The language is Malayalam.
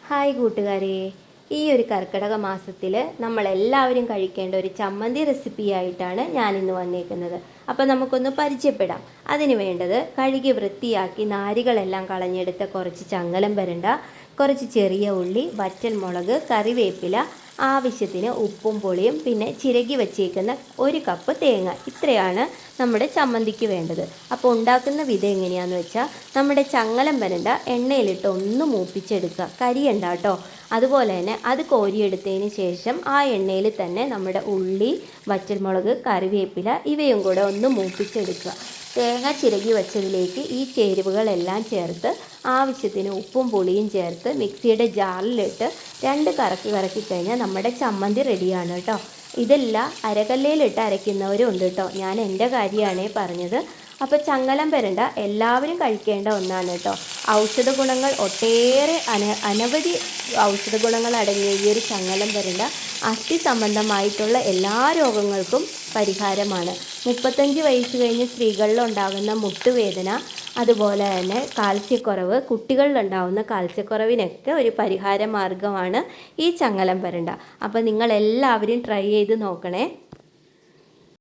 ഹായ് കൂട്ടുകാരെ, ഈ ഒരു കർക്കിടക മാസത്തിൽ നമ്മളെല്ലാവരും കഴിക്കേണ്ട ഒരു ചമ്മന്തി റെസിപ്പിയായിട്ടാണ് ഞാനിന്ന് വന്നേക്കുന്നത്. അപ്പോൾ നമുക്കൊന്ന് പരിചയപ്പെടാം. അതിന് വേണ്ടത് കഴുകി വൃത്തിയാക്കി നാരുകളെല്ലാം കളഞ്ഞെടുത്ത കുറച്ച് ചങ്ങലം വരണ്ട, കുറച്ച് ചെറിയ ഉള്ളി, വറ്റൽമുളക്, കറിവേപ്പില, ആവശ്യത്തിന് ഉപ്പും പുളിയും, പിന്നെ ചിരകി വച്ചേക്കുന്ന ഒരു കപ്പ് തേങ്ങ. ഇത്രയാണ് നമ്മുടെ ചമ്മന്തിക്ക് വേണ്ടത്. അപ്പോൾ ഉണ്ടാക്കുന്ന വിധം എങ്ങനെയാണെന്ന് വെച്ചാൽ, നമ്മുടെ ചങ്ങലം വരണ്ട എണ്ണയിലിട്ട് ഒന്ന് മൂപ്പിച്ചെടുക്കുക, കരിയണ്ട കേട്ടോ. അതുപോലെ തന്നെ അത് കോരിയെടുത്തതിന് ശേഷം ആ എണ്ണയിൽ തന്നെ നമ്മുടെ ഉള്ളി, വറ്റൽമുളക്, കറിവേപ്പില ഇവയും കൂടെ ഒന്ന് മൂപ്പിച്ചെടുക്കുക. തേങ്ങ ചിരകി വച്ചതിലേക്ക് ഈ ചേരുവകളെല്ലാം ചേർത്ത് ആവശ്യത്തിന് ഉപ്പും പുളിയും ചേർത്ത് മിക്സിയുടെ ജാറിലിട്ട് രണ്ട് കറക്കി കറക്കി കഴിഞ്ഞാൽ നമ്മുടെ ചമ്മന്തി റെഡിയാണ് കേട്ടോ. ഇതെല്ലാം അരകല്ലയിലിട്ട് അരയ്ക്കുന്നവരും ഉണ്ട് കേട്ടോ. ഞാൻ എൻ്റെ കാര്യമാണേ പറഞ്ഞത്. അപ്പോൾ ചങ്ങലം വരണ്ട എല്ലാവരും കഴിക്കേണ്ട ഒന്നാണ് കേട്ടോ. ഔഷധ ഗുണങ്ങൾ ഒട്ടേറെ അനവധി ഔഷധ ഗുണങ്ങൾ അടങ്ങിയ ഈ ഒരു ചങ്ങലം വരണ്ട അസ്ഥി സംബന്ധമായിട്ടുള്ള എല്ലാ രോഗങ്ങൾക്കും പരിഹാരമാണ്. 35 വയസ്സ് കഴിഞ്ഞ് സ്ത്രീകളിലുണ്ടാകുന്ന മുട്ടുവേദന, അതുപോലെ തന്നെ കാൽസ്യക്കുറവ്, കുട്ടികളിലുണ്ടാകുന്ന കാൽസ്യക്കുറവിനൊക്കെ ഒരു പരിഹാര മാർഗ്ഗമാണ് ഈ ചങ്ങലം വരണ്ട. അപ്പോൾ നിങ്ങളെല്ലാവരും ട്രൈ ചെയ്ത് നോക്കണേ.